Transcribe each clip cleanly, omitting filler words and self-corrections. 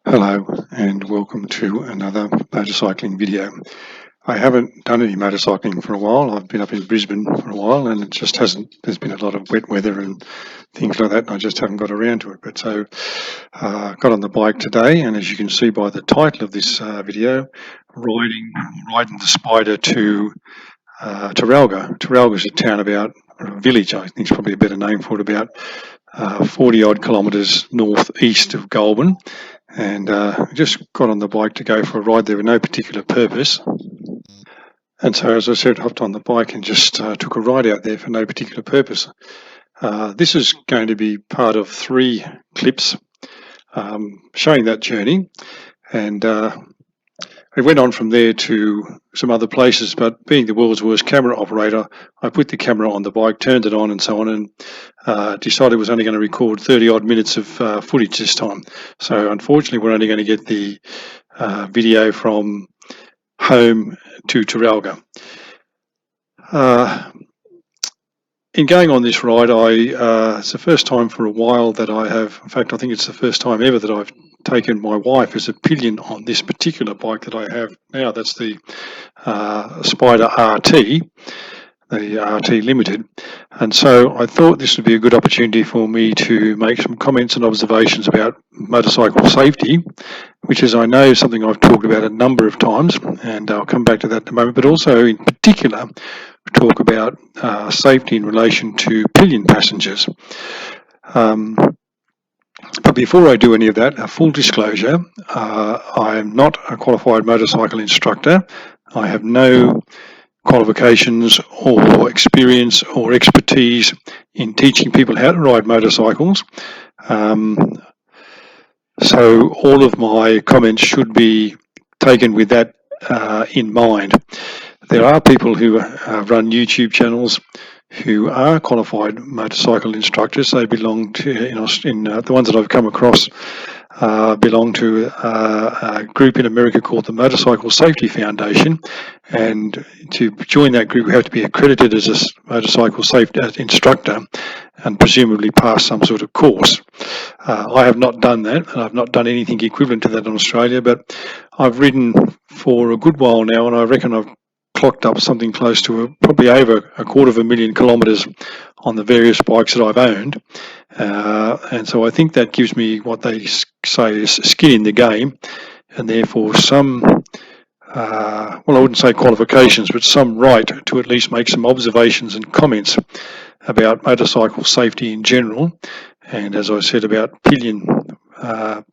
Hello and welcome to another motorcycling video. I haven't done any motorcycling for a while. I've been up in Brisbane for a while and it just there's been a lot of wet weather and things like that and I just haven't got around to it. But so I got on the bike today, and as you can see by the title of this video, riding the Spyder to Taralga. Taralga is a town or a village, I think it's probably a better name for it, about 40 odd kilometres northeast of Goulburn. And just got on the bike to go for a ride there with no particular purpose. And so, as I said, hopped on the bike and just took a ride out there for no particular purpose. This is going to be part of 3 clips showing that journey. And it went on from there to some other places, but being the world's worst camera operator, I put the camera on the bike, turned it on and so on, and decided it was only going to record 30 odd minutes of footage this time. So unfortunately, we're only going to get the video from home to Taralga. In going on this ride, it's the first time for a while that I have, in fact, I think it's the first time ever that I've taken my wife as a pillion on this particular bike that I have now. That's the Spyder RT, the RT Limited. And so I thought this would be a good opportunity for me to make some comments and observations about motorcycle safety, which is, I know, something I've talked about a number of times, and I'll come back to that in a moment, but also in particular talk about safety in relation to pillion passengers. But before I do any of that, a full disclosure, I am not a qualified motorcycle instructor. I have no qualifications or experience or expertise in teaching people how to ride motorcycles. So all of my comments should be taken with that in mind. There are people who run YouTube channels who are qualified motorcycle instructors. They belong to, the ones that I've come across belong to a group in America called the Motorcycle Safety Foundation, and to join that group you have to be accredited as a motorcycle safety instructor and presumably pass some sort of course. I have not done that, and I've not done anything equivalent to that in Australia, but I've ridden for a good while now, and I reckon I've clocked up something close to probably over 250,000 kilometres on the various bikes that I've owned, and so I think that gives me what they say is skin in the game, and therefore some well, I wouldn't say qualifications, but some right to at least make some observations and comments about motorcycle safety in general, and as I said, about pillion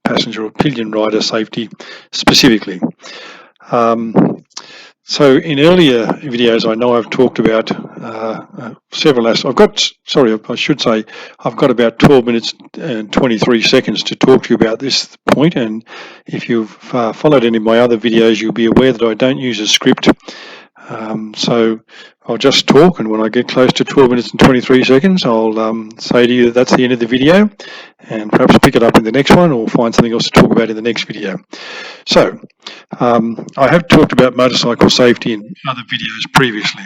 passenger or pillion rider safety specifically. So in earlier videos, I know I've talked about several aspects. I should say I've got about 12 minutes and 23 seconds to talk to you about this point, and if you've followed any of my other videos, you'll be aware that I don't use a script. So I'll just talk, and when I get close to 12 minutes and 23 seconds, I'll say to you that that's the end of the video, and perhaps pick it up in the next one or find something else to talk about in the next video. So I have talked about motorcycle safety in other videos previously,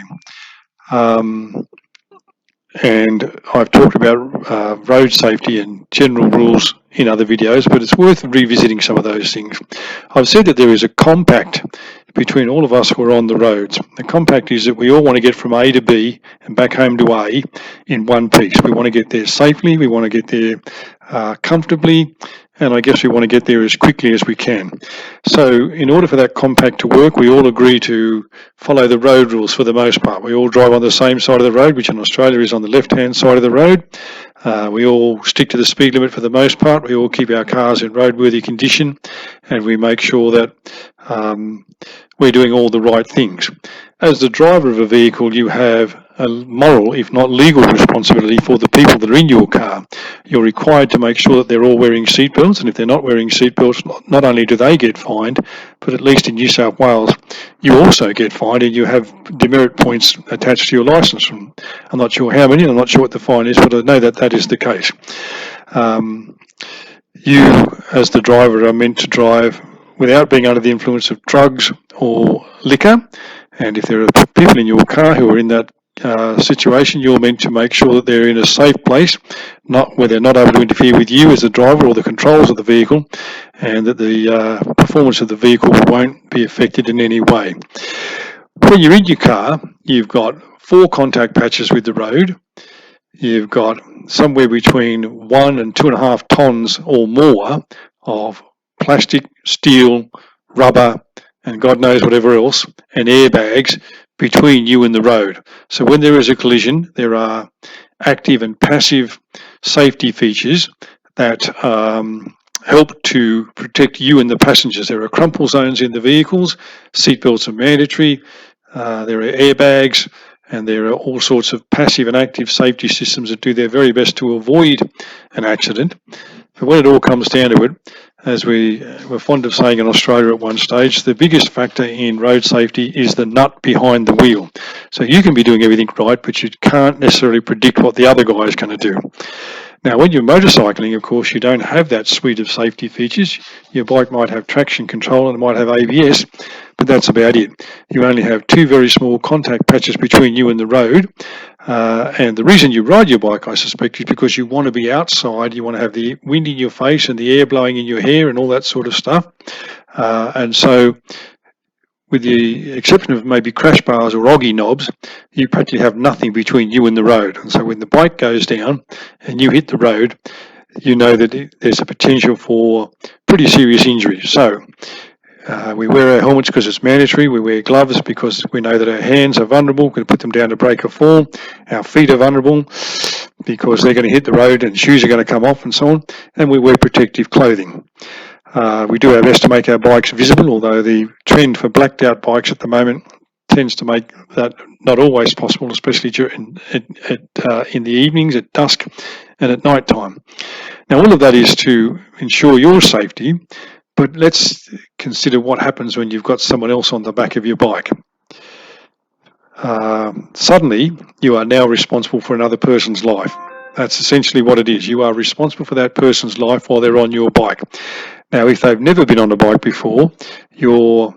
and I've talked about road safety and general rules in other videos, but it's worth revisiting some of those things. I've said that there is a compact between all of us who are on the roads. The compact is that we all want to get from A to B and back home to A in one piece. We want to get there safely, we want to get there comfortably, and I guess we want to get there as quickly as we can. So in order for that compact to work, we all agree to follow the road rules for the most part. We all drive on the same side of the road, which in Australia is on the left-hand side of the road. We all stick to the speed limit for the most part. We all keep our cars in roadworthy condition, and we make sure that we're doing all the right things. As the driver of a vehicle, you have a moral, if not legal, responsibility for the people that are in your car. You're required to make sure that they're all wearing seatbelts, and if they're not wearing seatbelts, not only do they get fined, but at least in New South Wales, you also get fined, and you have demerit points attached to your licence. I'm not sure how many, I'm not sure what the fine is, but I know that that is the case. You, as the driver, are meant to drive without being under the influence of drugs or liquor, and if there are people in your car who are in that situation, you're meant to make sure that they're in a safe place, not where they're not able to interfere with you as the driver or the controls of the vehicle, and that the performance of the vehicle won't be affected in any way. When you're in your car, you've got 4 contact patches with the road. You've got somewhere between 1 and 2.5 tons or more of plastic, steel, rubber, and God knows whatever else, and airbags between you and the road. So when there is a collision, there are active and passive safety features that help to protect you and the passengers. There are crumple zones in the vehicles, seatbelts are mandatory, there are airbags, and there are all sorts of passive and active safety systems that do their very best to avoid an accident. But when it all comes down to it, as we were fond of saying in Australia at one stage, the biggest factor in road safety is the nut behind the wheel. So you can be doing everything right, but you can't necessarily predict what the other guy is going to do. Now, when you're motorcycling, of course, you don't have that suite of safety features. Your bike might have traction control and it might have ABS, but that's about it. You only have 2 very small contact patches between you and the road. And the reason you ride your bike, I suspect, is because you want to be outside, you want to have the wind in your face and the air blowing in your hair and all that sort of stuff. And so, with the exception of maybe crash bars or oggy knobs, you practically have nothing between you and the road. And so when the bike goes down and you hit the road, you know that there's a potential for pretty serious injury. So we wear our helmets because it's mandatory. We wear gloves because we know that our hands are vulnerable. We can put them down to break a fall. Our feet are vulnerable because they're going to hit the road and shoes are going to come off and so on. And we wear protective clothing. We do our best to make our bikes visible, although the trend for blacked out bikes at the moment tends to make that not always possible, especially during in the evenings, at dusk and at night time. Now, all of that is to ensure your safety, but let's consider what happens when you've got someone else on the back of your bike. Suddenly, you are now responsible for another person's life. That's essentially what it is. You are responsible for that person's life while they're on your bike. Now, if they've never been on a bike before, your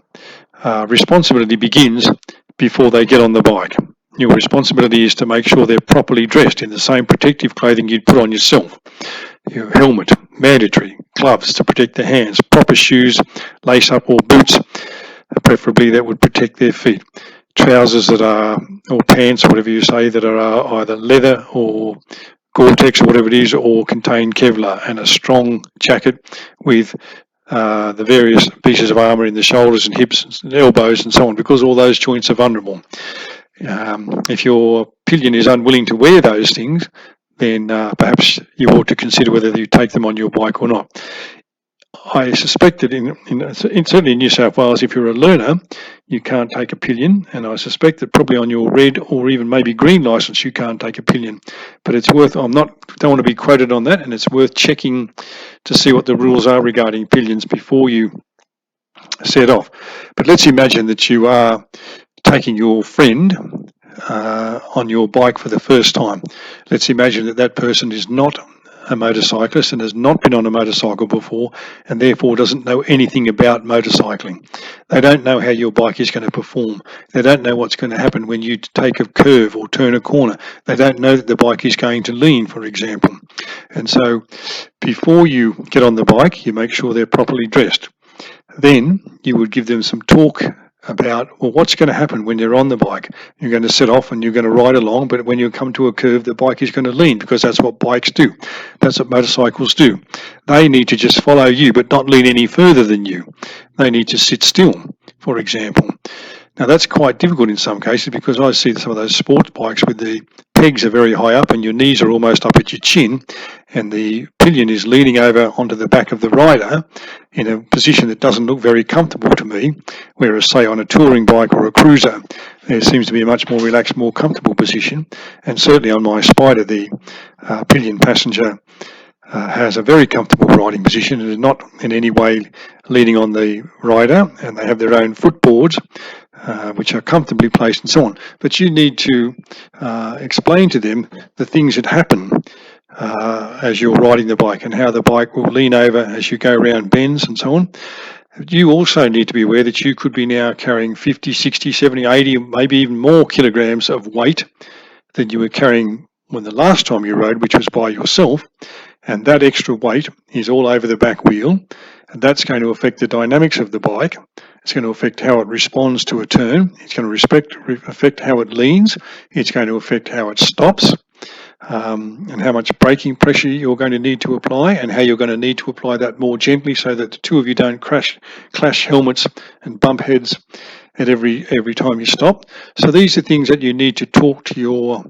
responsibility begins before they get on the bike. Your responsibility is to make sure they're properly dressed in the same protective clothing you'd put on yourself. Your helmet, mandatory, gloves to protect their hands, proper shoes, lace-up or boots, preferably that would protect their feet. Trousers that are, or pants, or whatever you say, that are either leather or Gore-Tex or whatever it is, or contain Kevlar, and a strong jacket with the various pieces of armour in the shoulders and hips and elbows and so on, because all those joints are vulnerable. If your pillion is unwilling to wear those things, then perhaps you ought to consider whether you take them on your bike or not. I suspect that certainly in New South Wales, if you're a learner, you can't take a pillion, and I suspect that probably on your red or even maybe green licence you can't take a pillion. But it's worth, don't want to be quoted on that, and it's worth checking to see what the rules are regarding pillions before you set off. But let's imagine that you are taking your friend on your bike for the first time. Let's imagine that that person is not a motorcyclist and has not been on a motorcycle before, and therefore doesn't know anything about motorcycling. They don't know how your bike is going to perform. They don't know what's going to happen when you take a curve or turn a corner. They don't know that the bike is going to lean, for example. And so before you get on the bike, you make sure they're properly dressed. Then you would give them some talk about, well, what's going to happen when you're on the bike. You're going to set off and you're going to ride along, but when you come to a curve, the bike is going to lean, because that's what bikes do. That's what motorcycles do. They need to just follow you, but not lean any further than you. They need to sit still, for example. Now, that's quite difficult in some cases, because I see some of those sports bikes with the pegs are very high up and your knees are almost up at your chin, and the pillion is leaning over onto the back of the rider in a position that doesn't look very comfortable to me, whereas, say, on a touring bike or a cruiser, there seems to be a much more relaxed, more comfortable position. And certainly on my Spyder, the pillion passenger has a very comfortable riding position and is not in any way leaning on the rider, and they have their own footboards which are comfortably placed and so on. But you need to explain to them the things that happen as you're riding the bike, and how the bike will lean over as you go around bends and so on. You also need to be aware that you could be now carrying 50, 60, 70, 80, maybe even more kilograms of weight than you were carrying when the last time you rode, which was by yourself. And that extra weight is all over the back wheel, and that's going to affect the dynamics of the bike. It's going to affect how it responds to a turn. It's going to affect how it leans. It's going to affect how it stops, and how much braking pressure you're going to need to apply, and how you're going to need to apply that more gently so that the two of you don't clash helmets and bump heads at every time you stop. So these are things that you need to talk to your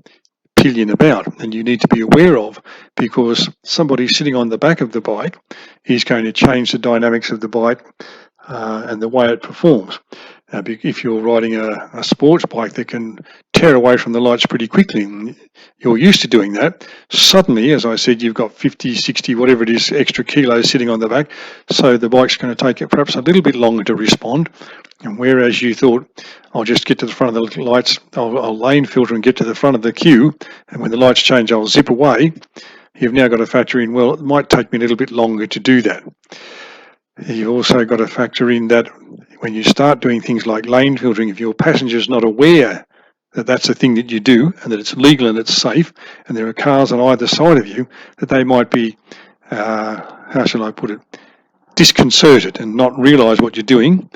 pillion about, and you need to be aware of, because somebody sitting on the back of the bike is going to change the dynamics of the bike and the way it performs. If you're riding a sports bike that can tear away from the lights pretty quickly, and you're used to doing that, suddenly, as I said, you've got 50, 60, whatever it is, extra kilos sitting on the back, so the bike's going to take it perhaps a little bit longer to respond. And whereas you thought, I'll just get to the front of the lights, I'll lane filter and get to the front of the queue, and when the lights change, I'll zip away, you've now got to factor in, well, it might take me a little bit longer to do that. You've also got to factor in that when you start doing things like lane filtering, if your passenger's not aware that that's a thing that you do and that it's legal and it's safe, and there are cars on either side of you, that they might be, how shall I put it, disconcerted and not realise what you're doing.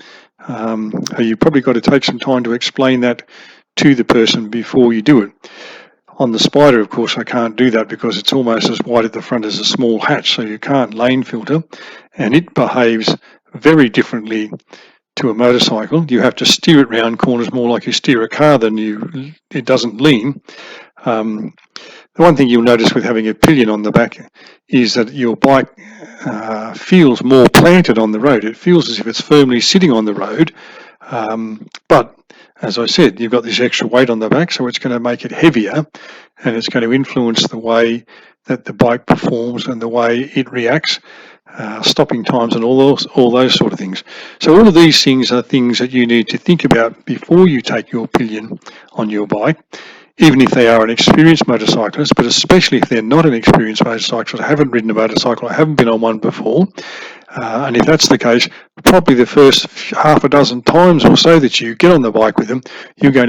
You've probably got to take some time to explain that to the person before you do it. On the Spyder, of course, I can't do that because it's almost as wide at the front as a small hatch, so you can't lane filter, and it behaves very differently to a motorcycle. You have to steer it round corners more like you steer a car than it doesn't lean. The one thing you'll notice with having a pillion on the back is that your bike feels more planted on the road. It feels as if it's firmly sitting on the road, but as I said, you've got this extra weight on the back, so it's going to make it heavier, and it's going to influence the way that the bike performs and the way it reacts, stopping times and all those sort of things. So all of these things are things that you need to think about before you take your pillion on your bike, even if they are an experienced motorcyclist, but especially if they're not an experienced motorcyclist, haven't ridden a motorcycle, or haven't been on one before. And if that's the case, probably the first half a dozen times or so that you get on the bike with them, you're going to